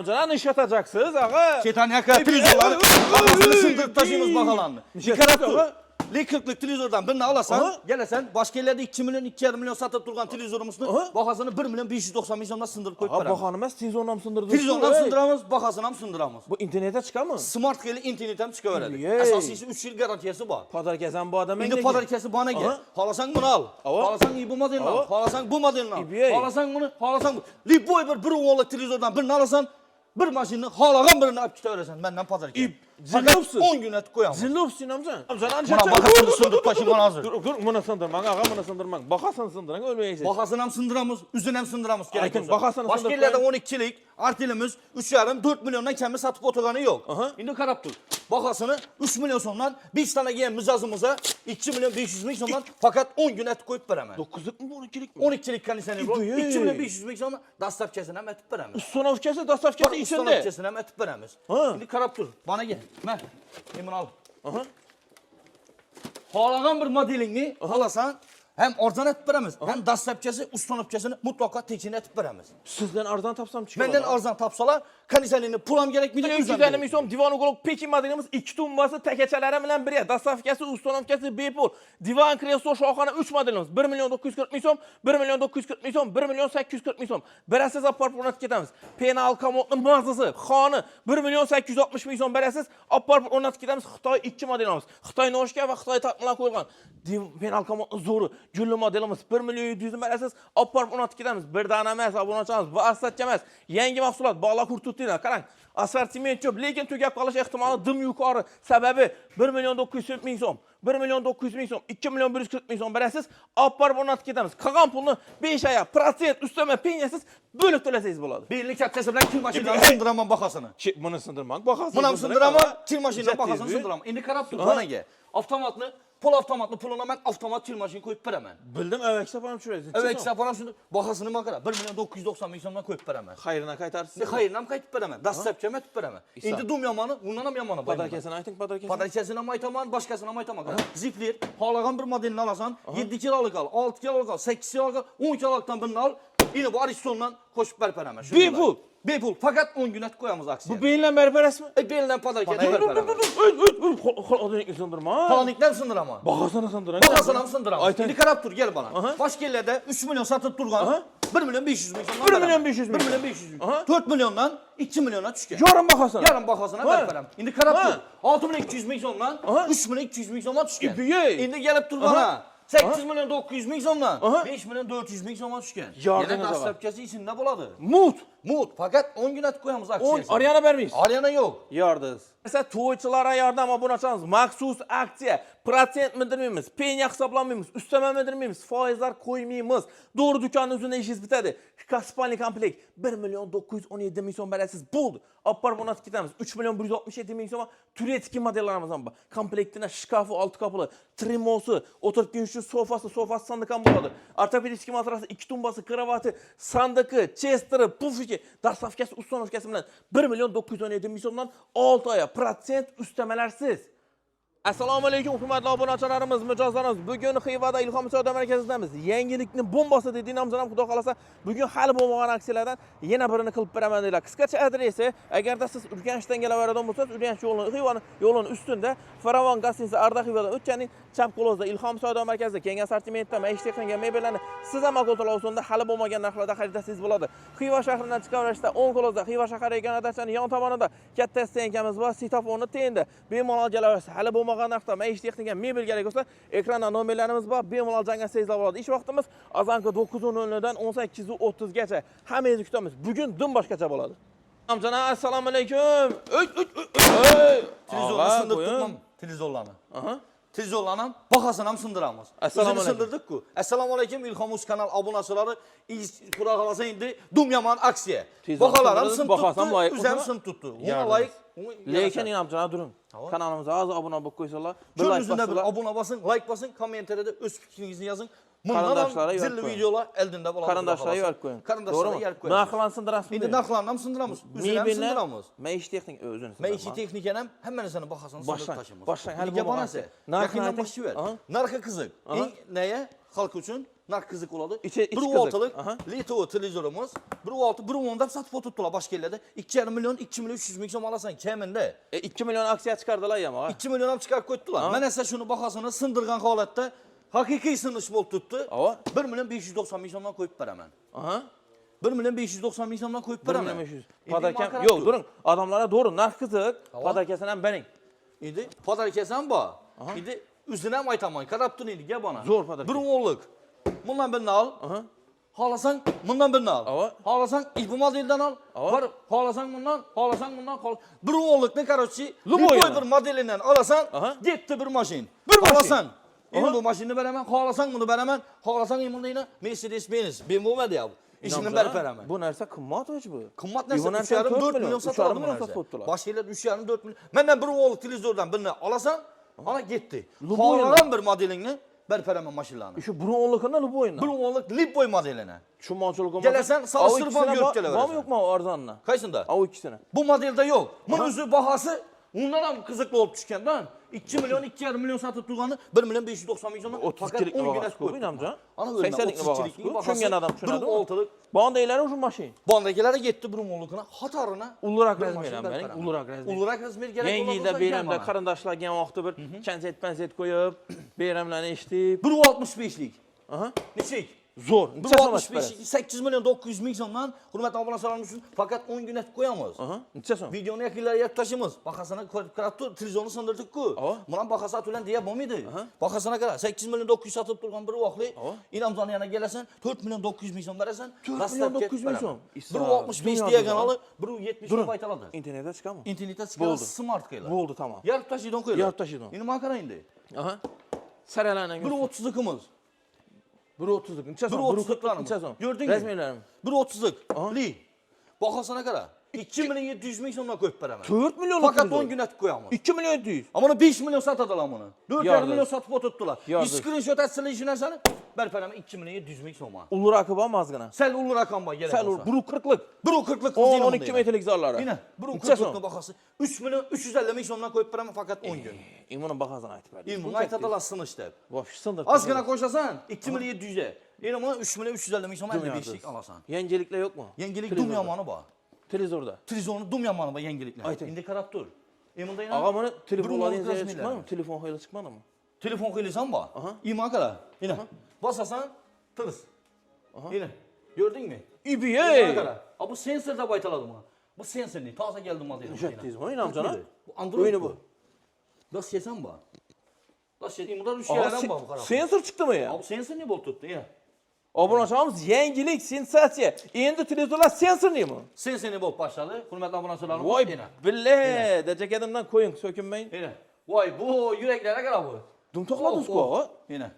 Canan iş atacaksınız ağa. Ketanyaka televizorları kafasını sındırıp taşıyımız bakalanını. Dikkat dur. Li 40'lık televizordan birini alasan, gelesen başka yerlerde 2 milyon, 2,5 milyon satıp durgan televizorumuzun bakasını 1 milyon 590 milyondan sındırıp koyup Ağa veremez. bakanımız televizyondan mı sındırdınız? Televizyondan sındıramız, bakasını hem sındıramız. Bu internete çıkar mı? Smart geli internetten çıkıverdik. Yey. Esasıysa 3 yıl garantiyası var. Pazar gezen bu adam Şimdi padarkesi bana gel. Halasan bunu al. Halasan iyi bu modelini al. Halasan bu modelini al. Halasan bunu, halasan bu. Li boy bir oğlak televizordan birini alasan, bir maşinini halagan birini alıp gitəverəsən benden padarkesi. Zillopsun. 10 gün et koyamam. Zillopsun amcan. Amcan Buna bakasını sındıp taşıman hazır. Dur bunu sındırmak, ağa bunu sındırmak. Bakasını sındıran ölmeyeceğiz. Bakasını hem sındıramız, üzünü hem sındıramız gerek Ayten, olsa. bakasını Başka sındırıp yerlerde koyun. 12'lik artilimiz 3,5-4 milyondan kendi satıp otoganı yok. Şimdi karap dur. Bakasını 3 milyon sondan 5 tane giyen mızazımıza 2 milyon 500 bin sondan fakat 10 gün et koyup veremez. 9'luk mu bu 12'lik mi? 12'lik kaniseni bu. İyi. 2 milyon 500 bin sondan dastafkesini hem etip veremez. Sonavkesi, dasavkesi içinde. Dastafkesini hem etip veremez. Ha. Şimdi karap dur. Bana gel. Ben. Emin al. Aha. Halagan bir modelini alasan hem orzan etip veremez. Hem dastafkesi, ustanofkesini mutlaka tekini etip veremez. Sizden arzan tapsam çıkıyor. Benden arzan tapsalar kanisenini pulam gerekmeyecek. 2 tane misyon divan uğuluk peki modelimiz 2 tumbası tekeçelere bilen biri. Dasavkesi, ustanofkesi bepul. Divan kreso şoxana 3 modelimiz. 1 milyon 940 misyon, 1 milyon 940 misyon, 1 milyon 840 misyon. Beresiz apar pronat ketemiz. Penal kamotlu mağazası, xanı 1 milyon 860 misyon beresiz apar pronat ketemiz. Xitay 2 modelimiz. Xitay noşka ve Xitay tatmılan koyulgan. Penal kamotlu zoru. Güllü modelimiz 1 milyon 700 beresiz apar pronat ketemiz. Bir tane emas, abunachamiz, vasat emas. Yangi mahsulat, bağla kurtutuyla. Qarang, assortiment ko'p, lekin tugab qolish ehtimoli dim yuqori. Sababi 1 milyon 940 ming so'm, 1 milyon 900 ming so'm, 2 milyon 140 ming so'm berasiz, olib borib o'rnatib ketamiz. Qolgan pulni 5 aya prosent ustama pensiyasiz bo'lib to'lasangiz bo'ladi. Birlik kattesi bilen kil maşinini sındıramam bakasını. Buni sindirmak, bahasini. Buna sındıramam, kil maşinini bakasını sındıramam. Şimdi karap dur bana gel. Avtomatlı, avtomatlı puluna ben avtomat kil maşini koyup veremem. Bildim, evek sapam şuraydı. Evet sapana şimdi bakasını bakara 1 milyon 990 ming so'mdan koyup veremem. Xayrına qaytarsınız. Hayır nam kayıp veremem. Dastlapça metip veremem. Şimdi dum yamanı, bundan ham yamanı. Padarkasini ayting, padarkasini. Padarkasini ham aytaman, başkasını ham aytaman. Ziplir, halagan bir modelini alasan, 7 kiralık al, 6 kiralık al, 8 kiralık al, 10 kiralıktan birini al. Yine bu Ariston'dan koşup verip veremem. Bepul. Bepul. Fakat 10 gün et koyamız aksiye. Bu beyinle berberes mi? Belinden padarkasını verip veremem. Adını sındırma. Panikten sındırama. Bahasını sındıran. Bakasını ham sındırama. Ayten. Şimdi karap dur gel bana. Başka yerlerde 3 milyon satıp durgan. 1 milyon 500 bin. 1 milyon 500 bin. 1 milyon 500 bin. 4 milyondan 2 milyona düşken. Yarın bahasını. Yarın bakasına verip verem. Şimdi karap dur. 6 milyon 200 bin sondan 3 milyon 200 bin sondan düşken. Şimdi gelip dur bana. 8 milyon 900 bin sondan 5 milyon 400 bin sondan düşken. Yardımınız Yine var. dastlapkesi içinde buladı. Mut. Mut. Fakat 10 gün et koyamız 10 aksiyesi. arayana vermeyiz. Arayana yok. Yardız. Mesela to'ychilara yordam olib açamiz. Maxsus aksiya. Prosent mindirmaymiz, penya hisoblanmaymiz, ustama mindirmaymiz, foizlar qo'ymaymiz. Doğru dükkanın o'zida ishingiz bitadi. Kaspani komplekt 1 milyon 917 ming so'm berasiz. Bo'ldi. Olib borib o'rnatib ketamiz. 3 milyon 167 ming so'm turetki modellarimiz ham bor. Komplektina shkafi, olti kapılı, trimosi, o'tirib ketish uchun sofasi sandiq ham bo'ladi. Ortopedisk matrasi, 2 tumbasi, kravatı, sandıkı, chesteri, pufiki, dastavkasi, ustonovkasi bilan 1 milyon 917 ming so'mdan 6 oy prosent ustamalarsiz. Assalomu alaykum hurmatli obunachilarimiz, mijozlarimiz. Bugun Xivada Ilhom savdo markazidamiz. Yangilikni bombasi dedi namzanam xudo xolasa. Bugun hali bo'lmagan aksiyalardan yana birini qilib beraman deylar. Qisqacha adresi, agarda siz Urganchdan kelaveradigan bo'lsangiz, Urganch yo'lini ustida Faravon gastiniasi Arda Xivadan o'tganning chap qo'lingizda Ilhom savdo markazida keng assortimentda maishiy texnika mebellarni siz ham maqotolar ustunida hali bo'lmagan narxlarda xaridasingiz bo'ladi. Xiva shahridan chiqaverishda 10 qo'lingizda Xiva shahar yagona yon tomonida katta stenkamiz bor, sitofonni tengda. Bemalol kelaverasiz. Hali bo'lmagan narxda maishiy texnika mebel kerak bo'lsa, ekranda nomerlarimiz bor, bemalol jangasingizlar bo'ladi. Ish vaqtimiz azanki 9:00 dan 18:30 gacha. Hammangizni kutamiz. Bugun dim boshqacha bo'ladi. Amjana assalomu alaykum. Televizorla sındırtmam. Televizorlarını. Televizorlarla bakasını hem sındıramaz. Assalamu Özünü sındırdık ki. Esselamu aleyküm İlham Uz kanal abonaçıları. Kulak alasa indi. Dum yaman aksiye. Bakalar hem sın tuttu. Üzem sın tuttu. Ona layık. Lekin inamcana durun. Kanalımıza az abone olup koysalar, bir like Gönlünüzde bir bassalar. abone basın, like basın, komentere de öz fikrinizi yazın. Karandaşlara yer zilli koyun. videolar eldinde bulalım. Karandaşlara yer koyun. Karandaşlara yer koyun. Narxlansın rasmi. İndi narxlarından sındıramız. Üzülen sındıramız. Maishiy texnik özünü sındıramız. Maishiy texnikenem hemen sana bakasın sındır taşımız. Başlan. Hadi bana se. Yakından başı ver. Narxı kızık. Neye? Halk için Narx qızıq oladı. İçi 1 qızıq. voltluk Aha. Lito televizorumuz. 1 volt, 1 10'da satıb oturtdular başqa yerlərdə. 2,5 milyon, 2 milyon 300 min som alasan kəmində. 2 milyon aksiya çıxardılar ya ama. 2 milyona çıxarıb qoydular. Mən isə şunu baxasını sındırğan halətdə haqiqi sınış volt tutdu. Ava. 1 milyon 590 min somdan qoyub bərəm mən. Aha. 1 milyon 590 min somdan qoyub 1 bərəm milyon mən. 500. Padarken yok durun. Adamlara doğru narx qızıq. Padarkesinden benim. İndi padar kəsən bax. İndi üzünə maytaman. Qarabdın indi gəl bana. Zor padar. 1 onluq. Bundan birini al. Aha. Halasan bundan birini al. Ava. Halasan bu modelden al. Ava. Var halasan bundan, halasan bundan. Bir onluq ne karoçi? Luboy bir modelinden alasan, Aha. getdi bir maşin. Bir maşin. Halasan. İndi bu maşını verəmən, halasan bunu verəmən, halasan imunda yine Mercedes Benz, BMW mədə ya bu. İşini bərp verəmən. Bu nerse kımmat hoş bu. Kımmat İvan nəsə Ersen 3,5 4 4 milyon satılan milyon sattılar. Baş yerlər 3,5 4 milyon. Məndən bir onluq televizordan birini alasan, ana getdi. Luboy Halasan bir modelini bərp verəmən maşınlarını. Şu bunun onluğunda bu oyunda. Bir onluq Liboy modelinə. Şu maçoluk Gələsən, salışdırıb onu görüb gələ Var mı verəsən. yok mu o arzanla? Kaysında? O ikisine. Bu modelde yok. Bunun üzü bahası ondan kızıklı olup düşkəndən 2 milyon, 2,5 milyon satıb durğanı 1 milyon 590 milyon. 30 kilik mi bakası koydu inamca? Ana görmə, 80 kilik mi 30 bakası kilikli koydu? bakası. Çüngen adam şuna Bir değil mi? oltalık. Bana da ileri uzun maşin. Bandakilərə getdi Brumolluğuna, Hatarına. Ulurak bir rezmi maşın eylem bərp benim. verəmən. Ulurak rezmi. Ulurak rezmi gerek Yengiyi de beyremde karındaşlar gen vaxtı bir kənzet pənzet koyup beyremlerini işleyip. 1,65'lik. Aha. Neçik? Zor. 1,65'lik 8 milyon 900 min sondan hürmətli abone salamlısın. Fakat 10 gün et koyamaz. Aha. Neçə son? Videonu yakınlar yaklaşımız. Bakasına karatı televizyonu sındırdık ku. Ava. Buna bakası atılan diye bu muydu? Bakasına kadar 8 milyon 900 satıp durgan bir vaklı. İnamzanın yanına gelesen 4 milyon 900 milyon veresen. 4 milyon 900 milyon. 1,65 diye kanalı 1,70 Durun. baytaladı. İnternete çıkar mı? İnternete çıkan Boldu. smart kıyla. Bu oldu tamam. Yarıp taşıdın kıyla. Yarıp taşıdın. İni makara indi. Aha. Saraylarla göster. 1,30'lukımız. 1.30'luk. Neçə son? 1,30'luklarımız. Neçə son? Gördün mü? Rezmilerim. 1,30'luk. Li. Bakasına kadar 2 milyon 700 milyon sonra koyup veremem. 4 milyonluk Fakat televizor. 10 gün et koyamaz. 2 milyon 700. Ama onu 5 milyon satadılar bunu. 4 Yardır. milyon satıp oturttular. Yardır. Screenshot etsinler işine seni. Berpereme 2 milyon 700 milyon soma. Ulur akıba mazgına. Sen ulu rakam var gerek Sen olsa. ul. Buru 40'lık. 1,40'lık 10-12 metrelik zarları. Yine 1,40'lık Neçə bakası. 3 milyon 350 milyondan koyup veremem fakat 10 gün. İmanın bakazan aytıb verdi. İlmin aytadalar sınıştı. Boş sındır. Az gına koşasan 2 milyon 700'e. Yine bunu 3 milyon 350 milyon 55'lik alasan. Yengelikle yok mu? Yengelik dum yamanı var. Televizorda. Televizyonu dum yamanı var yengelikle. Ayten. İndi karab dur. Emunda yine Ağa bunu telefon Bruno alayınca Gazmiler. çıkmadı mı? Telefon hayırlı çıkmadı mı? telefon kıyılsan var. İma kadar. Yine. Basasan tırıs. Yine. Gördün mü? İbiye. İma kadar. Bu sensör de baytaladı mı? Bu sensör ne? Taze geldim madem. Jettiyiz mi? İnamcana. Bu Android Oyunu bu. bu. Nasıl yesen var? Nasıl yesen? İmada 3 yerden var bu kadar. Sensör çıktı mı ya? Bu sensör ne bol tuttu ya? Abone olacağımız yengilik, sensasiya. Endi televizorlar sensör değil mi? Sensör ne bol başladı? Hürmetli abonatçılarım. Vay bile. Decek edimden koyun sökünmeyin. Yine. Vay bu yüreklere kadar bu. Dum tokladınız ko. Yine.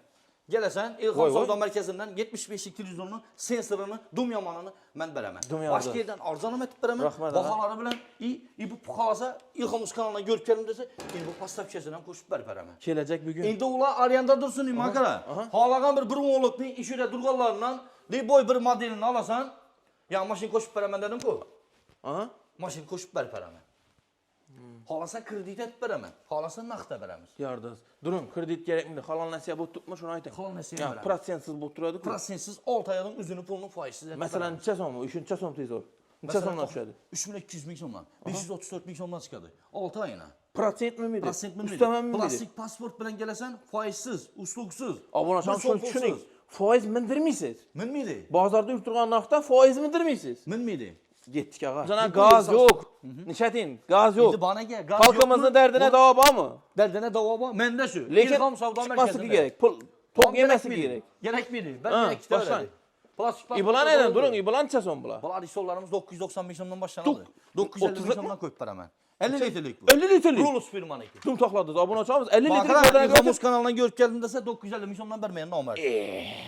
Gelesen İlhan Vay, vay. Savda Merkezi'nden 75'lik televizyonunun sensorunu, dum yamanını mən verəmən. Dum yamanı. Başka yerden arzanım etip verəmən. Rahmet Bahaları bilen bu pukalasa İlhan Mus kanalına görüp gelin dese bu pasta fişesinden koşup verip verəmən. Gelecek bir gün. İndi ula arayanda dursun imakara. Halagan bir burunoluk ni işüyle durgallarından boy bir modelini alasan ya maşin koşup verəmən dedim ku. Aha. Maşin koşup verip verəmən. Halasa kredit et verəmən. Halasa nakta verəmiz. Yardız. Durun kredi gerekmedi. Halan nəsiyə bu tutmuş onu aytın. Halan nəsiyə Ya verəmən. prosentsiz bu turadı ku. Prosentsiz 6 ayının üzünü pulunu faizsiz et. Məsələn neçə son mu? 3-cə son televizor. Neçə sondan düşədi? 3200 milyon somdan. 534 milyon somdan çıkadı. 6 ayına. Prosent mi miydi? Prosent mi miydi? Üstəmən mi miydi? Plastik pasport bilen gelesen faizsiz, usluksuz. Abone olacağım şunu düşünün. Faiz mindirmişsiniz. Min miydi? Bazarda yurtduğun naqda faiz mindirmişsiniz. Min miydi? Getdik ağa. Sana Getdik, gaz sağ- yok. Nişətin, gaz yok. İndi bana gel. Gaz Halkımızın yok mu? dərdinə dava var mı? Derdine dava var. Mende şu. Lekin İlham Savda çıxması Merkezi'nde. gerek. Pul, tok yeməsi gerek. Gerek miydi? Ben Ha, gerek kitap başlayın. verdim. Plastik pasport. İblan edin, durun. İblan neçə son bula? Bala risollarımız 990 milyondan başlanadı. 950 30'lık milyondan koyup veremem. 50 litrelik bu. 50 litrelik. Rulus firmanı ki. Dum tokladınız. Abone olacağımız 50 litrelik Bakara yerden İlhamus götür. kanalına görüp geldim dese 950 milyondan vermeyen namer.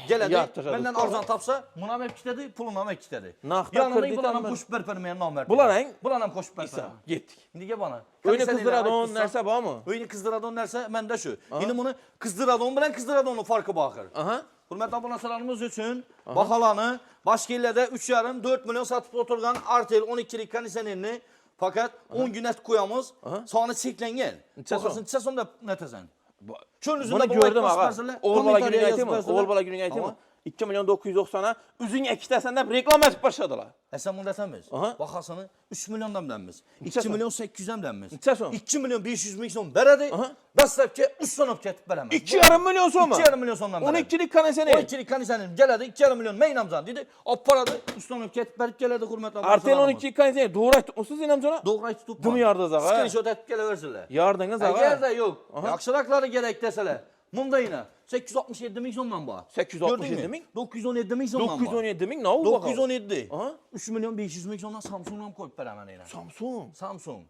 Geledi. yat taşadı. Benden arzan tapsa buna mep kitedi, puluna mep kitedi. Naqda Yanına kredit bulanam almır. koşup vermeyen namer. Bulanayın. Bulanam koşup İsa, vermeyen. getdik. İndi gel bana. Oyunu kızdıradığın nərsə var mı? Oyunu kızdıradığın nərsə məndə şu. İndi bunu kızdıradığın bilen kızdıradığının farkı baxır. Aha. Hürmetli abonatçılarımız üçün bahalanı başka illerde 3,5-4 milyon satıp oturgan Artel 12'lik kanisenini fakat 10 gün et koyamız sonra çeklengen. Neçə son? Bakasın neçə son da netesen. Çölün Bunu gördüm ağa. Oğul bala günü aytı mı? Oğul bala günü aytı mı? 2 milyon 990'a üzün ekitəsən də reklam açıb başladılar. Sen bunu desemiz. Aha. Bakasını 3 milyondan denmez. Neçə 2 son? milyon 800'den denmez. Neçə son? 2 milyon 500 milyon beredi. Aha. Dastlapki 3 sonop ketip veremez. 2,5 milyon son mu? 2,5 milyon sondan beredi. 12'lik kaneseni. 12'lik kanisenin geledi 2,5 milyon meynamzan dedi. O paradı 3 sonop ketip verip geledi hürmetli abone Artel salamımız. 12'lik kaneseni doğru aytmışsınız inamcana? Doğru ayı tutup. Dım yardınız ağa. Screenshot etip geleversinler. Yardınız Eğer ağa. de yok. Akşarakları gerek deseler. Munda yine 867 milyondan var. 867 min? 917 milyondan var. 917 min ne oldu bakalım? 917. Aha. 3 milyon 500 milyondan Samsung'dan koyup veremem yine. Samsung.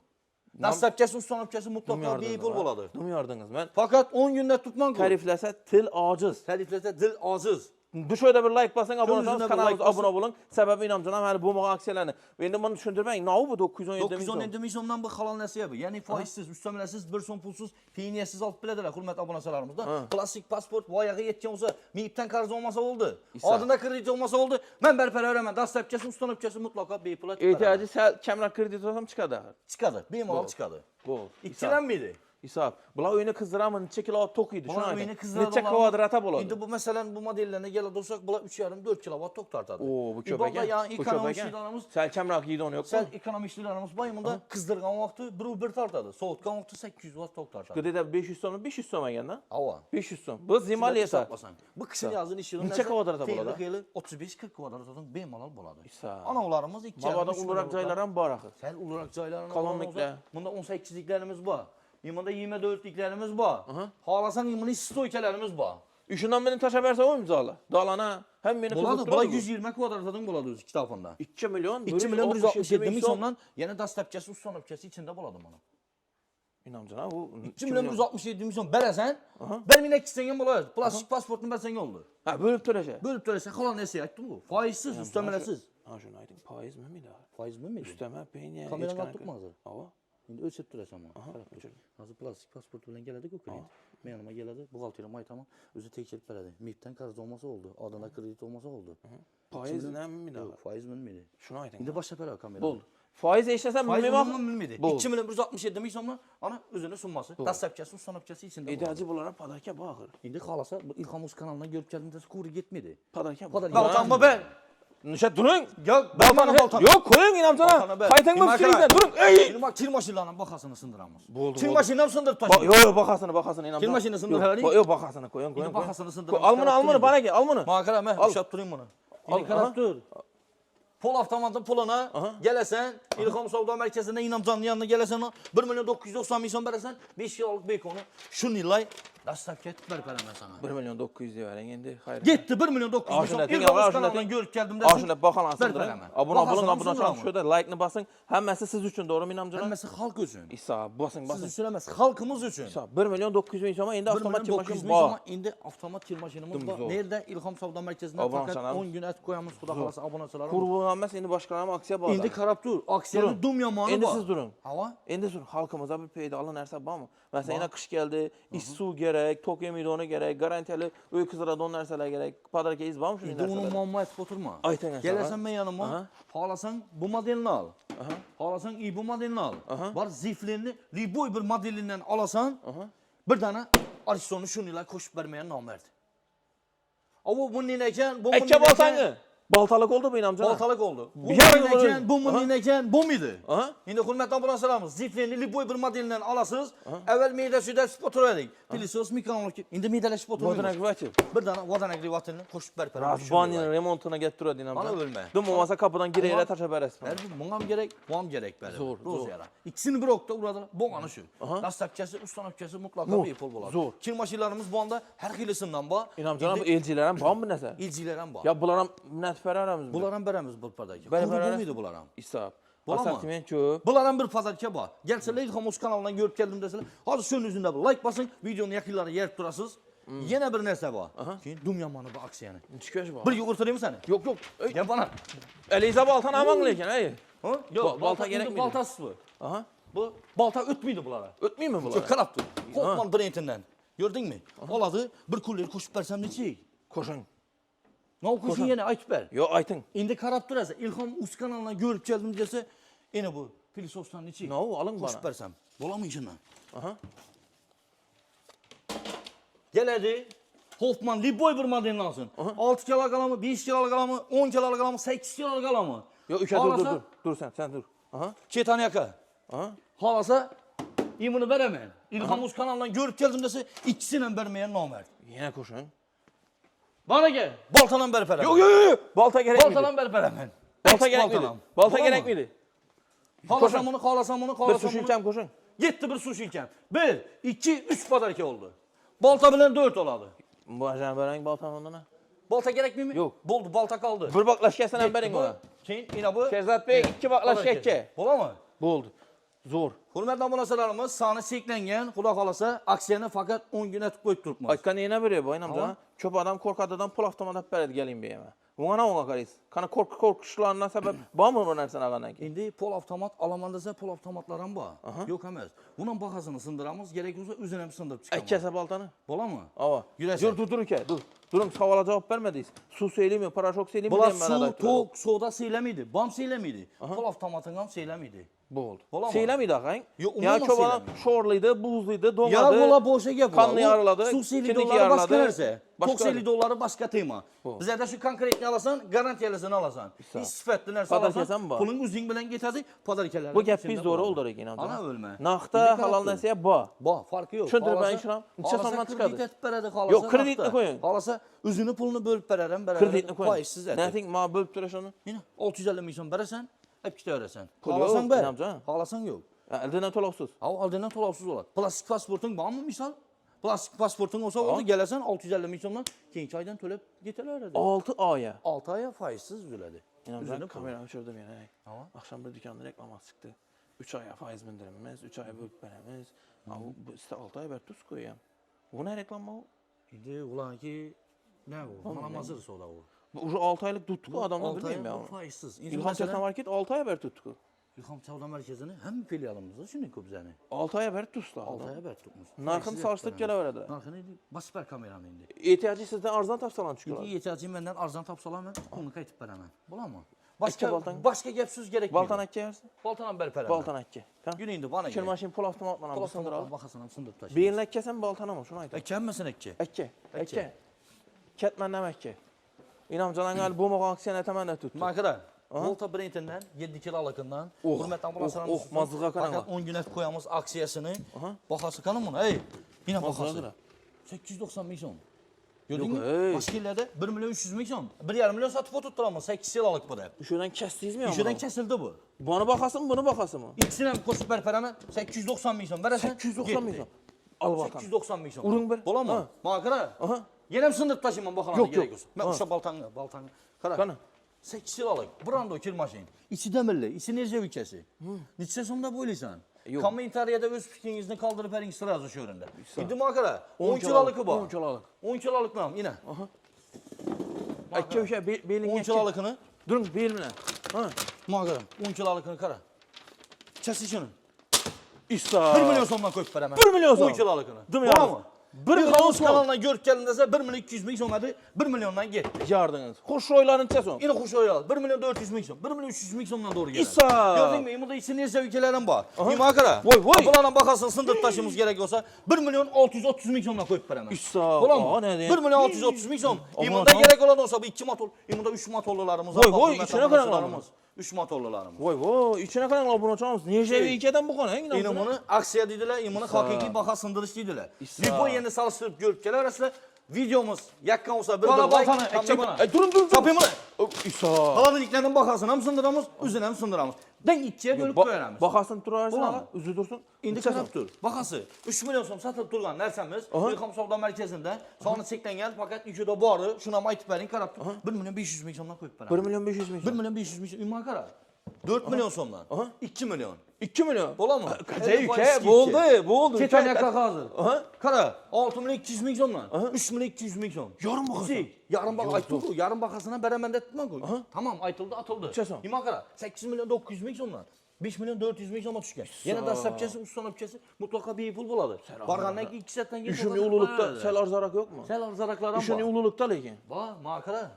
Dastlap kesin sonrap kesin Dım mutlaka bir yardınız pul boladı. Dım yardınız ben. Fakat 10 günde tutman koy. Tarifləsə til aciz. Tərifləsə dil aziz. Düşöydə bir like basın, abunə Gözünə olsanız, bir kanalımıza like basın. abunə olun. Səbəbi inamcanam hələ bu mağa aksiyələrini. İndi bunu düşündürməyin. Nə bu 917 min? 917 milyondan bu halal nəsiyə bu. Yəni faizsiz, üstəmələsiz, bir son pulsuz, peyniyəsiz alıb bilədilər hürmət abonasalarımızda. Plastik pasport bu ayağı yetken olsa, meyipten karz olmasa oldu. Adında kredit olmasa oldu. Mən bərpər öyrəmən, dastlap kesin, ustanıp kesin mutlaka bir pula Ehtiyacı kəmrə kredit olsam çıxadı. çıkadı. Bir mal çıkadı. Qol. İkçilen miydi? İsab. Bunlar oyunu qızdıramın, neçə kilo tok idi. Şuna Bunlar aydın. oyunu kızdıran Neçə kvadrata boladı. İndi bu məsələn bu modellərine gələ dursak, bunlar 3,5-4 kilovat tok tartadı. Oo, bu İbalda köpəkən. yəni Bu ekonomik köpəkən. işlərimiz Sən kəmrə yedi onu yoxsa? Sen ekonomik işlerimiz bayımında kızdırgan vakti bir tartadı. Soğutkan vakti 800 watt tok tartadı. Qıdədə 500 son, 500 son gələn. Ava. 500 son. Bu Zimaliyəsə. Hesaplasan. Bu kışın yazın işinin Neçə kvadrata boladı? Xeyli 35-40 kvadratadan bemalal boladı. İsa. Analarımız 2 Babada ulurak caylaran var axı. Sen ulurak caylarına Kolonliklər. Bunda 18'liklərimiz var. Yımında 24'liklərimiz var. Halasan yımında stoykelərimiz var. Üçündən beni taşa versə o imzala. Dalana hem beni Boladı, kızıqdırır. bula 120 kvadratadan boladı öz kitabında. 2 milyon 2 milyon 167 min son. milyondan yine das təpkəsi, ustan öpkəsi içində boladı bana. İnamcana bu 2 milyon 167 milyon beresen, ben yine ikisinden buladı. Plastik pasportun bersen oldu. Ha bölüp törəcək. Bölüp töresen kalan nesi yaptın bu? Faizsiz, üstemelesiz. Ha şunu aydın. Faiz mi de? Faiz mi miydi? Üstəmə peyniyə. Kameranı attık mı hazır? Hava. Şimdi ölçüp töresen ama. Hazır plastik pasport bilen geldik o kredi. Ben yanıma geldi. Buğaltıyla may tamam. Özü tek çelip verdi. MİP'ten karız olmasa oldu. Adana kredi olmasa oldu. Faiz nə mi de? Yok, faiz mi miydi? Şunu aydın. Şimdi başla para kamera. Bol. Faiz eşləsən Faiz bilməm mi miydi? Bol. 2 milyon 167 milyon ana özünü sunması. Tas təpkəsi, ustan öpkəsi içində. Edəcə bunlara padarka baxır. İndi xalasa bu İlham Uz kanalına görüp geldiğinde skuru gitmedi. Padarka Padar baxır. Baltanma ben. Nişat durun. Yok, Baltanı yok koyun inamcana. Kaytanma fikirlikdən durun. Ey! Kil maşinlarla bakasını sındıramaz. Oldu, Kil oldu. maşinle sındır taşı. Yok baxasını inamcana. Kil maşını sındır hali. Yok baxasını koyun. İndi bakasını sındır. Al bunu bana gel al bunu. Makara mən uşaq durayım bunu. İndi kanat dur. Pol avtomatın puluna gelesen İlham Savda Mərkəzində İnamcanın yanına gelesen 1 milyon 990 milyon veresen 5 kiloluk bekonu şunu ilay dastlap ketip bərpərəm mən sana. 1 milyon 900 verin indi. Hayır. Gitti 1 milyon 900 milyon. Aşunetin İlham yalan, Uz kanalına aşunetin. görüp geldim desin. Aşunet baxalansındır. Bərpərəm mən. Abuna Baxasını abuna sındıramaz. çalış. Şöyle like-ni basın. Həmməsi siz üçün doğru mu inamcana? Bilməsi xalq üçün. İsa basın Siz basın. üçün eməz, xalqımız üçün. İsa 1 milyon 900 min ama indi 1 avtomat milyon maşın 900 milyon var. ama indi avtomat kil maşinimiz var. Zor. Nerede? İlham Savda Mərkəzində Abone fakat olsanlar. 10 gün et koyamız xuda xalası abunəçilərə. Kurbanmaz indi başqalarına aksiya bağlı. İndi karab dur. Aksiyada Durun. dum yamanı İndi var. siz durun. Hava? İndi sur halkımıza bir peydalı нәрsə var mı? Mesela yine kış geldi, iş su gerek, tok yemidonu gerek, garantiyeli uyku sırada o нәрсələr gerek. Padarka iz var mı şu İndi onun нәрsələr? muamma etip oturma. Ayten yaşa. Gelesen ben yanıma. Aha. Halasan bu modelini al. Halasan iyi bu modelini al. Var ziflerini riboy bir modelinden alasan. Bir tane Ariston'u şunuyla koşup vermeyen namert. Ama bu nineken, bu Ekke baltanı. Baltalık oldu bu inamcana. Baltalık oldu. Bu Bir yarın nineken, olur. bu mu nineken, bu muydu? Aha. Şimdi hürmetli abonasılarımız ziflerini riboy bir modelinden alasınız. Evvel meyde süde spoturu edik. Biliyorsunuz mikrofonluk. Şimdi meydeler spoturu Modern edik. akvativ. Bir tane vatan agrivatını koşup verper. Razbaninin remontuna getiriyor inamcana. Ana ölme. Düm olmasa kapıdan gireyre taşa beresme. Bunam gerek, buam gerek böyle. Zor, zor. Yara. İkisini bir okta burada bu anı şu. Las təpkəsi, ustan öpkəsi mutlaka bir pul bular. Zor. Kil maşinlarımız bu anda her xilisindən var. İnamcana bu elçilərin var mı nəsə? İlcilərən var. Ya bunlara minətfər aramız mı? Bunların bərəmiz bu padakı. Bəli, Kuru bəli. bu muydu bunların? İsab. Bulamı? Assortiment köp. Bunların bir padarkə var. Gəlsələr İlham Uz kanalından görüp geldim desələr. Hadi şunun üzündə bu. Like basın, videonun yakınları yer durasız. Yine bir nəsə var. Ki dum yamanı bu aksiyanı. Çıkış var. Bir yoğurtlayayım səni. Yok yok. Gel bana. Eleyza baltan aman leken ey. Ha? Yok, balta gerek miydi? Baltasız bu. Aha. Bu balta ötmüydü bunlara. Ötmeyeyim mi bunlara? Çok karaptı. Hoffman brentinden. Gördün mü? Oladı bir kulleri koşup versem ne şey? Koşun. Ne o koşun yine Aytber. Yo Aytın. İndi karaptı rəsə. İlham Uz kanalına görüp geldim dese yine bu filosoftan ne şey? Ne o alın Koşup bana. versem. Bolamayacağım ben. Aha. Geledi. Hoffman Liboy bir modelini alsın. 6 kilo alamı, 5 kilo alamı, 10 kilo alamı, 8 kilo alamı. Yok, üçe dur. Dur sen dur. Aha. Çetan yaka. Aha. Halasa imını veremem. İlham Uz kanalından görüp geldim dese ikisini vermeyen nomert. Yine koşun. Bana gel. Baltadan berip veremem. Yok. Balta gerek miydi? Baltadan berip veremem. Balta gerek miydi? Balta gerek miydi? Halasam bunu. Bir suç ilkem koşun. Yetti bir suç ilkem. 1, 2, 3 padarki oldu. Balta bilen 4 oladı. Bu ajan beren baltanın ondan. Balta gerek mi? Yok. Boldu, balta kaldı. Bir baklaş gelsen hem bering ona. Keyin ina bu. Şehzat Bey 2 baklaş geçke. Bola mı? Bo'ldi. Zo'r. Hurmatli obunachilarimiz, soni cheklangan, xudo xolasa aksiyani faqat 10 kun etib qo'yib turibmiz. Aytgan yana biri bu inamda. Ko'p odam qo'rqadidan pul avtomat beradi gelin beyama. Bunga qaraysiz. Qani qo'rqishlaridan sabab bormi bu narsa aqandan keyin? Endi pul avtomat olaman desa, pul avtomatlar ham bor. Yo'q emas. Bunun bahasini sindiramiz, kerak bo'lsa o'zini ham sindirib chiqamiz. Ikkasa baltani. Bo'ladimi? Ava. Yurasan. Dur uka, dur. Durum savolga javob bermadingiz. Suv seylimi, parashok seylimi Bular degan ma'noda suv, aytdilar. to'q, soda siylamaydi, bom siylamaydi. Pul avtomating ham siylamaydi. Bo'ldi. Bo'ladimi? Seylamaydi aqang. Yo'q, Ya umuman ko'p odam seylamaydi. sho'rlaydi, buzlaydi, Ya do'ngadi. bular bo'sha gap bular. Qonni yariladi, Suv siyli kiniki dollari boshqa yariladi, narsa. boshqa To'q siyli dollari boshqa tema. Bu. Bizlarda shu konkretni olasan, garantiyalisini olasan. Sifatli narsa Podarkasi olasan, ham bor. puling o'zing bilan ketadi, podarkalar. Bu gapingiz to'g'ri o'ldir ekan. Ana o'lma. Naqdda halol narsa bor. Bor, farqi yo'q. Tushuntirib bering shuni. Necha so'mdan chiqadi? Kredit etib beradi xolasa. Yo'q, kreditni qo'ying. Xolasa o'zini pulini bo'lib berar ham berar. Kreditni qo'ying. Foizsiz aytib. Nothing ma bo'lib turish uni. Yana 650 ming so'm berasan, olib ketaverasan. Pul yo'q, Xohlasan ber. inamjon. Xohlasan yo'q. Aldidan to'lovsiz. Ha, oldindan to'lovsiz bo'ladi. Plastik pasporting bormi misol? Plastik pasporting olsa bo'ldi, kelasan 650 ming so'mdan keyingi oydan to'lab ketaveradi. 6 oya. 6 oy foizsiz uziladi. Inamjon kamera o'chirdim yana. Tamam. Akşam bir dükkanda reklamasi chiqdi. 3 oy faiz bindiramiz, 3 oy bo'lib beramiz. Bu sizda 6 oy berib tuz qo'yam. Bu ne reklam bu? Endi ularki ne bu? Mana mazır soda bu. Bu 6 oylik tuttu adamlar 6 bilmayman oy ya. foizsiz. İlham Texnomarket 6 oy berib tuttu. İlham Savdo Merkezi'ni hem filialimizda shuni ko'p zani. 6 oy berib tuzdi. 6 oy berib turibmiz. Narxini solishtirib kelaveradi. Narxini basper kamerani endi. Ehtiyojli sizdan arzon topsalan chiqadi. Endi yetajim mendan arzon topsalaman, uni qaytib beraman. Bo'ladimi? Ikki baltan. Boshqa gap so'z kerak. Baltan akka yersin. Baltan ham berib beraman. Baltan akka. Tamam. Yürü indi bana Kir gel. mashin pul avtomatdan ham sindirib. Bakasın ham sindirib taşı. Beyin akkasan baltanam shuni aytaman. Ekkenmesin ekki. Akka. Ketman nam akka. İnamjon angal bu moq aksiyani aytaman da tutdi. Makara. Volta Brent'inden 7 kilolıkından. Hürmetli ambulanslarımız. mazlığa qarama. Fakat 10 gün et koyamız aksiyasını. Bakası kanım bunu. Ey. Yine bakası. qara. 890 milyon. Gördün Yok, mü? ey. Başka illerde 1 milyon 300 milyon. 1,5 milyon satıp oturtturamız. 8 yıllık bu da. Şuradan kesdingizmi ya? İşiden kesildi bu. Bunu bakasın, bunu bakasın mı? İkisini hem koşup berpereme 890 milyon. Veresin. 890 milyon. Al bakalım. 890 milyon. Urun bir. Bola mı? Ha. Makara. Aha. Yine mi sındırt taşıyman bakalım. Yok, yok. Ben Ha. uşa baltanı. Kara. Kana. 8 yıllık. Brando kir maşin. İçi demirli. İçi nerce ülkesi. Neçe sonunda böyleysen. Yok. Kommentariyada öz fikrinizni kaldırıp verin sırası şu yönünde. İndi makara. 10 10 kiloluk bu. 10 kiloluk. 10 kiloluk nam yine. Akka o'sha belingga 10 kilolukunu. Durun belimle. Ha. Makara. 10 kilolukunu kara. Kesi şunu. İsta. 1 milyon sondan koyup veremem. 1 milyon son. 10 kilolukunu. Değil mi Bola yalnız? mı? 1 milyon Havuz son. kanalına görüp geldiğinizde 1 milyon 200 milyon olmadı. 1 milyondan gitti. Yardınız. Hoş oyların son. Yine kuş oyal. 1 milyon 400 milyon. 1 milyon 300 milyondan doğru gelir. İsa. Gördün mü? İmada içinde neyse ülkelerin var. İmakara. Vay. Bunlardan bakarsın sındır taşımız gerek olsa 1 milyon 630 milyonla koyup veremem. İsa. Bulan mı? Aa, ne diye? 1 milyon 630 milyon. Aman İmada tamam. gerek olan olsa bu 2 matol. İmada 3 matollularımız var. Vay, içine karanlarımız. 3 matollularımız. Vay içine kadar bunu çalmış. Niye şey ikiden bu konu? İmını aksiya dediler, imını hakiki baka sındırış dediler. Lipo yeni salıştırıp görüp gelir arasında videomuz yakkan olsa bir Bana like. baltanı, ekçe bana. Durun. Sapayım mı? İsa. Halanın iklerinin bakasını hem sındıramız, üzerine hem sındıramız. Ben ikiye bölüp koyarımız. Bakasın turarsın Ulan. hala, üzü dursun. İndi karab dur. Bakası 3 milyon so'm satıp durgan narsamiz İlham Savdo Merkezinde sonra çeklengan fakat ichida bori, shuni ham aytib bering qarab tur. 1 milyon 500 ming so'mdan qo'yib 1 beraman. milyon 500 1 milyon. milyon 500 ming so'm imon qarab. 4 milyon so'mdan. 2 milyon. 2 milyon. Bo'ladimi? Acayip bo'ldi. Ketan yakka hozir. Aha. Qara, 6 milyon 200 ming so'mdan. 3 milyon 200 ming so'm. Yarım bakası. Yarım bak aytıldı. Yarım bakasına beraber etmem koy. Tamam aytıldı atıldı. Çeson. İman qara 8 milyon 900 ming so'mdan. 5 milyon 400 ming so'mga tushgan. Yana dastlabkisi, ustanobkisi mutlaka bepul bo'ladi. Borgandan keyin 2 soatdan keyin Shuni ulug'likda sal arzarak yo'qmi? sal arzaraklar ham Shuni bor. ulug'likda lekin. Bor, maqara.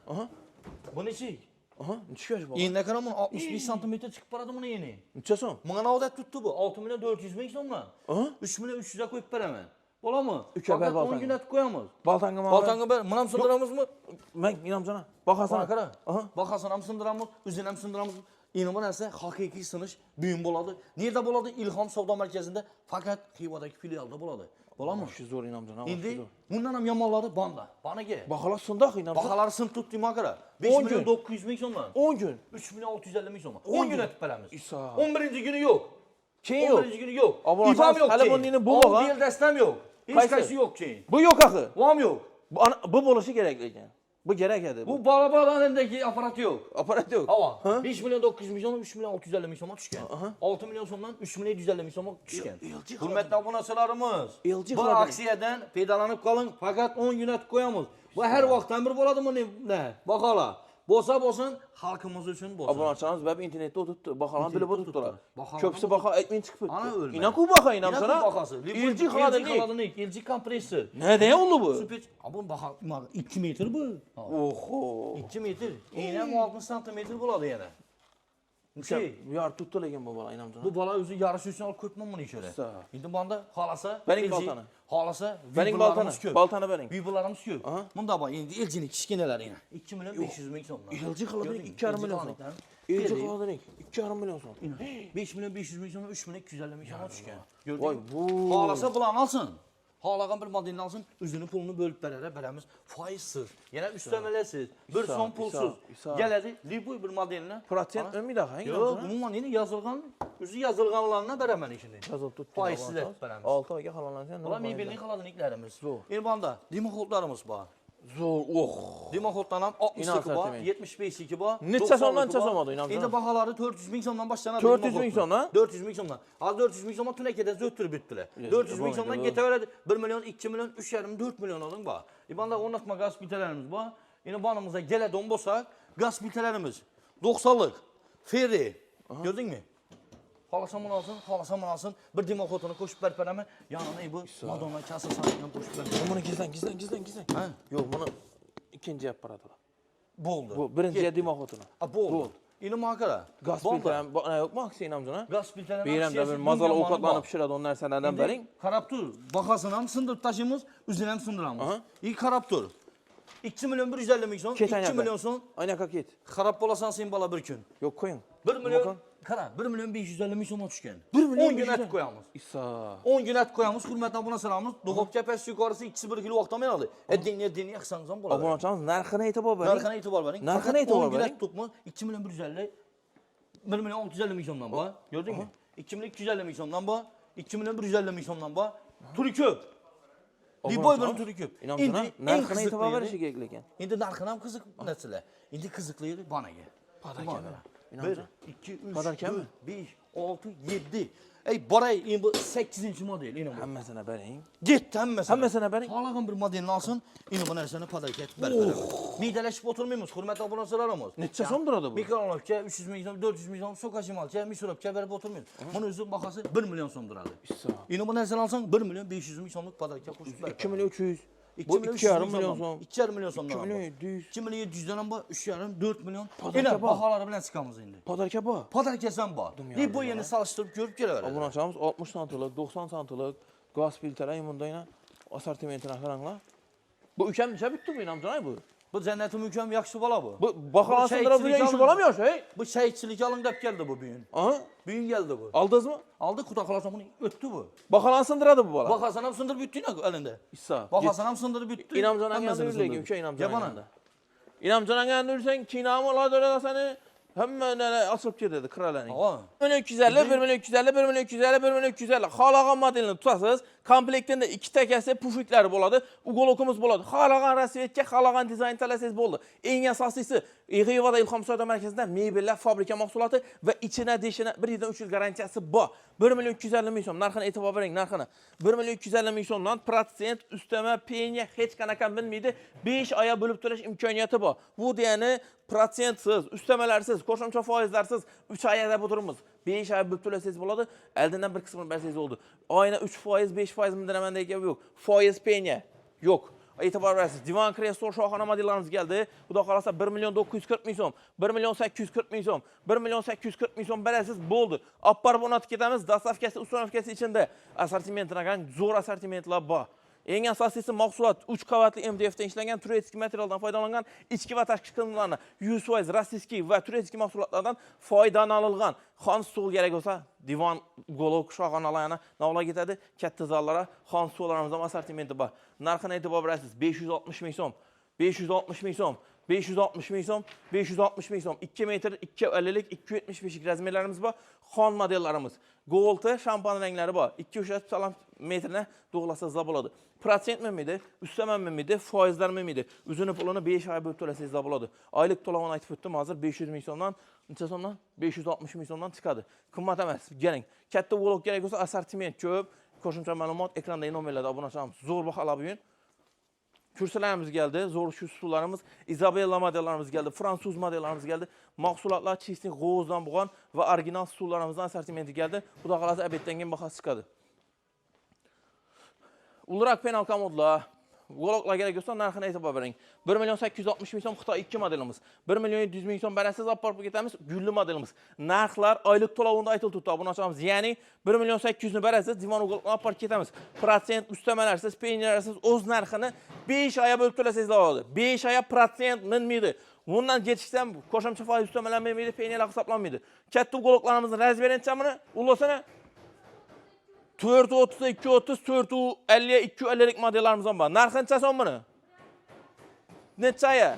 Bu nechi? Aha, necha yosh bu? Endi qara, 65 santimetr chiqib boradi buni yeni. Necha so'm? Mana odat tutdi bu. 6 milyon 400 ming so'mdan. 3 milyon 300 ga qo'yib beraman. Bo'ladimi? Üç ay Faqat baltanga. 10 gün et qo'yamiz. Baltanga mı? Baltanga bir mınam sındıramızmı? Ben İnamcana. Bakasana. Qara. Aha. Baxasını ham sındıramız, üzünü ham sındıramız. İni bu narsa haqiqiy sınış büyün boladı. Nerede boladı? İlham Savdo Merkezi'nde. Fakat Xivadagi filialda boladı. Bolamı? Şu zor İnamcana. Endi bundan ham yomonlari banda. Banaga. Bakala sundak İnamcana. Bahalar sın tuttu makara. 5 10 milyon gün. 900 ming so'mdan. 10 gün. 3 milyon 650 ming so'mdan. 10 10 gün gün. etib beramiz. İsa. 11. günü yok. Keyin yok. 11. günü yok. Abone İbam olsanız yok. hali keyin. bunun bu Al bağa. bir destem yok. Hiç Qaysi? kaysı yok keyin. Bu yok akı. Vam yok. Bu buluşu gerek ekan. Bu gerek edi. Bu balabaların elindeki aparat yok. aparat yok. Hava. Ha? 5 milyon 900 milyon 3 milyon 650 ming so'mga tushgan. Aha. 6 milyon so'mdan 3 milyon 750 ming so'mga tushgan. Elchi Hurmatli obunachilarimiz, Elchi bu qiladimi? aksiyadan foydalanib qoling. Faqat 10 gün etib qo'yamiz. Bu har vaqtdan bir bo'ladimi ne? Bahola. Bo'lsa bo'lsin, xalqimiz uchun bo'lsin. Abonachilarimiz bab internetda o'tibdi. Baholarni bilib İnternetdə o'tibdilar. o'tibdi. Baholarni Ko'psi baho aytmay chiqib ketdi. Ana o'lmadi. Inaku baho Inamcana. İnanın bahası. Elchi LG qiladimi? xaladnik, LG kompressor. Ne de oldu bu? Süper. Bu baha 2 metr bu. Oho. 2 metr. Eğlen 60 santimetr bo'ladi yana. Şey, Yar tuttu lekin bu bola Inamcana. bu bola o'zi yarish uchun olib ko'pman buni ichari. Sağ. Endi bunda xolasa, Bering baltani. Xolasa, Bening baltani. Baltani bering. Vibralarimiz ko'p. Aha. Bunda bor, endi LG'ning kichkinalari yana. 2 milyon 500 ming so'mdan. LG qiladimi? 2,5 milyon so'm. LG Elchi qiladimi? 2,5 milyon so'm. 5 milyon 500 ming so'mdan 3 milyon 250 ming so'mga tushgan. Gördün Voy mü? bu. Xolasa bularni olsin. Xohlagan bir modelni olsin, o'zini pulini bo'lib beramiz. Foizsiz. Yana üstemelesiz. Bir İsa, so'm pulsiz. İsa. Geladi, liboy bir modelni. Prosent ömidi ha Yo'q, Inamcana. umuman yine yazılgan, o'zi yazılganlarına beraman ishini. Yazılıb tutdu. Foizsiz etib beramiz. 6 oyga xalolansa. Ular mebelning xaladniklarimiz. Zo'r. Erbanda dimoxodlarimiz bor. Zo'r. Oh. Dimoxoddan ham 60 İnan bor, sertemin. 75 bor. Necha so'mdan necha so'm oldu Inamcana? Endi baholari 400 ming so'mdan boshlanadi. 400 ming so'mdan? 400 ming so'mdan. Hozir 400 ming so'mdan tunakada zöttürüp bitdilar. 400 ming so'mdan ketaveradi. 1 milyon, 2 milyon, 3,5 4 milyon olun bor. İbanda o'rnatma gaz plitalarimiz bor. Endi banımıza keladigan bo'lsak, gaz plitalarimiz 90'lık Ferri. Gördingmi? Xolasamın alsın. Bir dimoxodini qo'shib berib beraman. Yanına bu Madonna kasasini ham qo'shib beraman. Bunu gizlen. Ha? Yok bunu ikinci yaparadılar. Bo'ldi. Bu birinci yediğim okutunu. Bo'ldi. Endi makara. Gaz filtrem, ne yok mu aksi Inamcana? Gaz filtrelari. Beyrem de bir mazal ovqatlanıp pişiradi onlar seneden bering. Qarab tur, bahasini ham sindirib tashlaymiz, o'zini ham sindiramiz. Aha. Qarab tur. 2 milyon 150 ming so'm, 2 milyon so'm. Aynaka ket. Qarab bo'lasan sen bola bir kun. Yok koyun. 1 milyon. Qara, 1 milyon 550 ming so'mga tushgan. 1 milyon 10 gün 550. et qo'yamiz. İsa. 10 gün et qo'yamiz, hurmatli obunachilarimiz. Duxovka past yuqorisi ikisi 1 kilo vaqtdan beradi. Edin yaqsangiz ham bo'ladi. Abonachimiz narxini aytib bering. Narxini e'tibor bering. Narxini e'tibor 10 gün bering. et tutma 2 milyon 150 1 milyon 650 ming so'mdan bor. Gördingmi? 2 milyon 250 ming so'mdan bor. 2 milyon 150 ming so'mdan bor. Turi ko'p. Liboy bir turi ko'p. İnamcana narxini aytib berishi kerak lekin. Endi narxini ham qiziq narsalar. Endi qiziqligi banaga. Padarkami? 1 2 3 Padarkami? 4 5 6 7. Ey boray, endi bu 8-chi model endi bu. Hammasini bering. Getdi hammasini. Hammasini bering. Xohlagan bir modelni olsin, endi bu narsani padarka etib berib. Meydalashib o'tirmaymiz, hurmatli obunachilarimiz. Necha so'm turadi bu? Mikronovka 300 ming so'm, 400 ming so'm, so'kashimalcha, misorovka berib o'tirmaymiz. Buni o'zi bahasi 1 milyon so'm turadi. İsa. Endi bu narsani olsang 1 milyon 500 ming so'mlik padarka qo'shib ber. 2 milyon 300. 2 Bu milyon 2,5 milyon so'm. 2,5 milyon so'mdan. 2 milyon 700. 2 milyon 700 dan bor, 3,5 4 milyon. Padarka Endi bor. baholari bilan chiqamiz endi. Padarka bu. Padarkasi bor. Deb bu yeni solishtirib ko'rib kelaveradi. Abonachimiz 60 santilik, 90 santilik gaz filtreli bundayna assortimentini qaranglar. Bu ukam necha bitdi bu Inamcana bu? Bu jannatim ukam yaxshi bola bu. Bu baholasindira bu yaxshi bolamıyor hey? Bu shaychilik alın deb keldi bu bugün. Aha. Bugün geldi bu. Aldınızmı? Aldı kutu kalasa bunu öttü bu. Bahalansındırdı bu bola. Bakasını hem sındırıp bitti elinde. İsa. Bakasını hem sındırıp bitti. İnamcana'nın yanında ürlegi, ülke İnamcana'nın Yabana. yanında. İnamcana'nın yanında ürsen kinamı ola döre seni hemen asıp giderdi kralani. Aa. 1 milyon 250, 1 milyon 250, 1 milyon 250, 1 milyon 250. Halagan modelini tutasınız. Komplektinde 2 tekesi pufikler boladı. Ugolokumuz boladı. Halagan rasvetke, halagan dizayn talasız boldu. En asasisi Xivada İlham Savdo Merkezi'nde mebellər, fabrika mahsulatı ve içine dişine 1 yıldan 3 yıl garantiyası bu. 1 milyon 250 ming so'm narxini e'tibor bering narxini. 1 milyon 250 ming so'mdan prosent üsteme penya hech qanaqa bilmaydi. 5 oya bo'lib to'lash imkoniyati bor. Bu degani prosentsiz, üstemelersiz, qo'shimcha foizlarsiz 3 oy deb o'tiramiz. 5 oy bo'lib to'lasangiz bo'ladi. Oldindan bir qismini bersangiz bo'ldi. Oyna 3%, 5% mindiraman degan gap yo'q. Foiz penya yo'q. e'tibor berasiz. Divan kreslo shohona modellarimiz keldi. Xudo xolasa 1 million 940 ming so'm, 1 million 840 ming so'm, 1 million 840 ming so'm berasiz, bo'ldi. Olib borib o'rnatib ketamiz. Dastavkasi, ustunovkasi ichida assortimentga zo'r assortimentlar bor. Eng asosiysi mahsulot 3 qavatli MDF dan ishlangan turetskiy materialdan foydalangan, ichki va tashqi qismlarni 100% rossiyskiy va turetskiy mahsulotlardan foydalanilgan. Xon stol kerak bo'lsa, divan, golok, shoxonalarni navla ketadi. Katta zallara xon stollarimiz ham assortimenti bor. Narxini e'tibor berasiz, 560 ming so'm, 560 ming so'm, 560 ming so'm, 560 ming so'm. 2 metr, 250 lik, 275 lik razmerlarimiz bor. Xon modellarimiz. Gold'i, şampan renglari bor. 2-3 metrni to'g'lasangiz bo'ladi. Protsentmi miydi, ustamanmi miydi, foizlarmi miydi? O'zini pulini 5 oy bo'lib to'lasangiz bo'ladi. Oylik to'lovini aytib o'tdim, hozir 500 ming so'mdan, necha so'mdan? 560 ming so'mdan chiqadi. Qimmat emas, keling. Katta vlog kerak bo'lsa, assortiment ko'p, qo'shimcha ma'lumot ekrandagi nomerlarda obuna bo'lamiz. Zo'r baholar bugun. Kursilarimiz geldi, zo'r shu stullarimiz, Isabella modellarimiz geldi, Fransuz modellarimiz geldi. Mahsulotlar chisting g'o'zdan bo'lgan va original stullarimizdan assortimenti geldi. Xudo xolasa abetdan keyin bahasi chiqadi. Ulrak penal komodlar, goloklar kerak bo'lsa narxini aytib bering. 1 million 860 ming so'm Xitoy 2 modelimiz. 1 million 700 ming so'm berasiz, olib borib ketamiz, gulli modelimiz. Narxlar oylik to'lovida aytilib turibdi. Buni ochamiz. Ya'ni 1 million 800 ni berasiz, divan golokni olib borib ketamiz. Protsent ustamalarsiz, penyalarsiz o'z narxini 5 oyga bo'lib to'lasangiz bo'ladi. 5 oyga protsent minmaydi. Bundan ketishsam qo'shimcha foiz ustamalanmaydi, penyalar hisoblanmaydi. Katta goloklarimizni razmeri nechamini? Ulosini 430, 230, 450, 250 lik modellarimiz ham bor. Narxi necha so'm buni? Necha aya?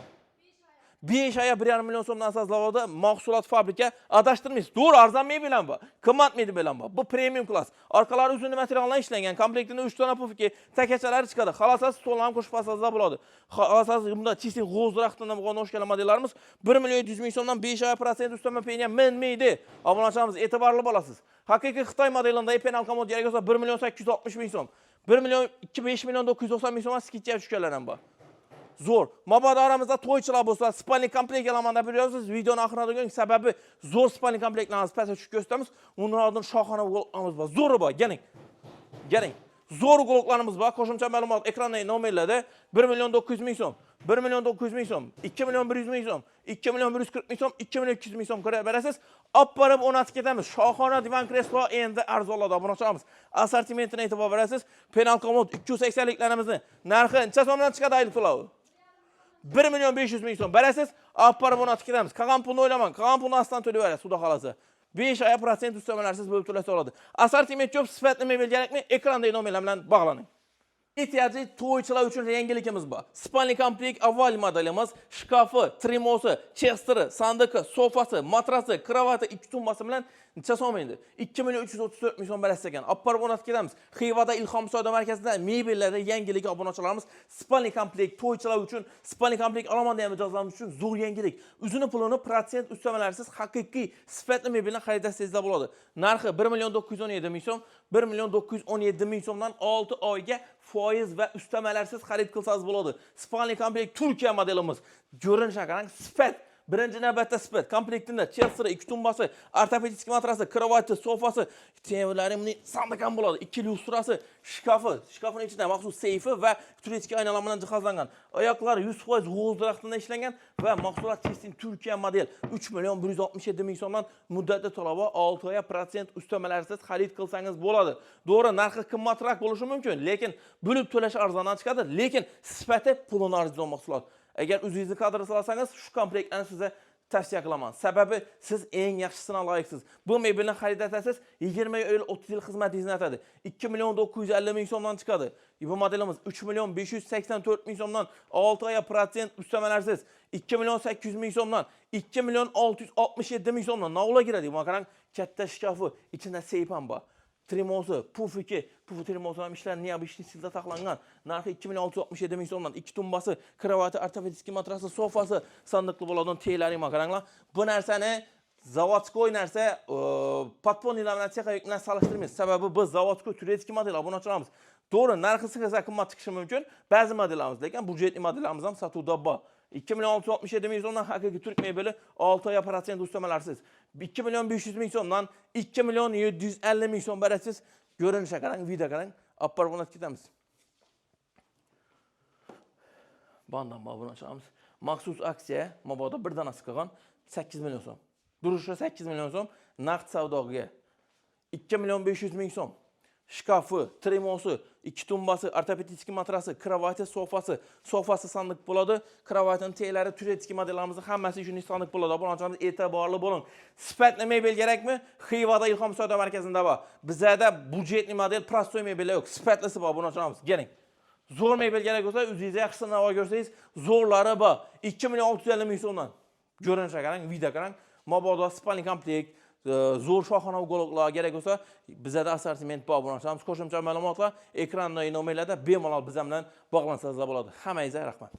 5 aya 1,5 million so'mdan asoslanadi. Mahsulot fabrika adashtirmaysiz. To'g'ri, arzonmaydi bilan bu. Qimmatmaydi bilan bu. Bu premium klass. Orqalari uzun materialdan ishlangan. Komplektida 3 dona pufiki, takachalari chiqadi. Xolosasiz stolni ham qo'shib olsangiz bo'ladi. Xolosasiz bunda chisting g'o'zraqdan bo'lgan o'shkala modellarimiz 1 million 700 ming so'mdan 5% ustama penya minmaydi. Obunachamiz e'tiborli bo'lasiz. Haqiqiy Xitoy modelida penal komod kerak bo'lsa 1 million 860 ming so'm. 1 million 5 million 990 ming so'm skitcha tushganlar ham bor. Zo'r. Mabodo aramizda to'ychilar bo'lsa, spalnik komplekt olaman deb berasiz. Videoni oxirida ko'ring, sababi zo'r spalnik komplektlarimiz pastga tushib ko'rsatamiz. Undan oldin shohona goloklarimiz bor. Zo'ri bor. Keling. Keling. Zo'r goloklarimiz bor. Qo'shimcha ma'lumot ekrandagi nomerlarda 1 million 900 ming so'm, 1 million 900 ming so'm, 2 million 100 ming so'm, 2 million 140 ming so'm, 2 million 200 ming so'm ko'rib berasiz. Olib borib o'rnatib ketamiz. Shohona divan kreslo endi arzonlarda buni ochamiz. Assortimentini e'tibor berasiz. Penal komod 280 liklarimizni narxi necha so'mdan chiqadi oylik to'lovi? 1 million 500 ming so'm berasiz, olib borib o'rnatib ketamiz. Qolgan pulni o'ylamang, qolgan pulni aslan to'lab berasiz, xudo xolasa. 5% ustamalarsiz bo'lib to'lasa oladi. Assortiment ko'p, sifatli mebel kerakmi? Ekrandagi nomerlar bilan bog'laning. Ehtiyojli to'ychilar uchun yangilikimiz bor. Spalnik komplekt avval modelimiz, shkafi, trimosi, chesteri, sandiqi, sofasi, matrasi, kravati, 2 tumbasi bilan necha so'm endi? 2 million 334 ming so'm berasiz ekan. Olib borib o'rnatib ketamiz. Xivada Ilhom savdo markazida mebellarda yangilik obunachilarimiz Spalnik komplekt to'ychilar uchun, Spalnik komplekt olaman degan mijozlarimiz uchun zo'r yangilik. O'zini pulini protsent ustamalarsiz haqiqiy sifatli mebelni xaridasingiz bo'ladi. Narxi 1 million 917 ming so'm, 1 million 917 ming so'mdan 6 oyga foiz va ustamalarsiz xarid qilsangiz bo'ladi. Spalnik komplekt Turkiya modelimiz. Ko'rinishiga qarang, sifat birinchi navbatda sifat. Komplektida chesteri, 2 tumbasi, ortopedik matrasi, kravati, sofasi, temirlarining sandiq ham bo'ladi. 2 lyustrasi, shkafi, shkafning ichida maxsus seyfi va turetskiy aynalar bilan jihozlangan. Oyoqlari 100% g'o'zraqdan ishlangan va mahsulot testing Turkiya model 3 million 167 ming so'mdan muddatli to'lovi 6 oy protsent ustamalarsiz xarid qilsangiz bo'ladi. To'g'ri, narxi qimmatroq bo'lishi mumkin, lekin bo'lib to'lash arzondan chiqadi, lekin sifati pulini arzon mahsulot. Agar o'zingizni kadr solasangiz, shu komplektlarni sizga tavsiya qilaman. Sababi siz eng yaxshisini loyiqsiz. Bu mebelni xarid etasiz, 20 yil 30 yil xizmatingizni atadi. 2 million 950 ming so'mdan chiqadi. Bu modelimiz 3 million 584 ming so'mdan 6 oy protsent ustamalarsiz, 2 million 800 ming so'mdan, 2 million 667 ming so'mdan navla kiradi. Bu qarang, katta shkafi, ichida seyf ham bor. Trimosi, pufiki, pufu trimosi ham ishlar neobishni stilda saqlangan. Narxi 2667 ming so'mdan, 2 tumbasi, kravati, ortopedik matrasi, sofasi, sandiqli bo'ladigan teylari qaranglar. Bu narsani zavodskoy narsa, podpolniy bilan texnik bilan solishtirmaymiz. Sababi biz zavodskoy turetskiy modellar buni ochamiz. To'g'ri, narxi sizga qimmat chiqishi mumkin. Ba'zi modellarimiz, lekin budjetli modellarimiz ham sotuvda bor. 2 million 667 ming so'mdan haqiqiy turk mebeli 6 oy protsent ustamalarsiz. 2 million 500 ming so'mdan 2 million 750 ming so'm berasiz. Ko'rinishiga qarang, video qarang, olib borib o'rnatib ketamiz. Bandan bunu açamiz. Maxsus aksiya, mabodo bir danasi qolgan 8 million so'm. Duruşa 8 million so'm, naqd savdoga 2 million 500 ming so'm. Shkafi, tremosi, 2 tumbasi, ortopedik matrasi, kravati, sofasi sandiq bo'ladi. Kravatin teylari, turetik modellarimizning hammasi shunday sandiq bo'ladi. Bo'lganchamiz e'tiborli bo'ling. Sifatli mebel kerakmi? Xivada Ilhom savdo markazida bor. Bizda budjetli model, prostoy mebellar yo'q. Sifatlisi bor, bo'lganchamiz. Keling. Zo'r mebel kerak bo'lsa, o'zingiz yaxshisini olib ko'rsangiz, zo'rlari bor. 2 million 650 ming so'mdan. Ko'rinishiga qarang, video qarang. Mabodo spalni komplekt, zo'r shohona uyg'oqlar kerak bo'lsa, bizda assortiment bor. Qo'shimcha ma'lumotlar ekrandagi nomerlarda bemalol biz bilan bog'lansangiz bo'ladi. Hammangizga rahmat.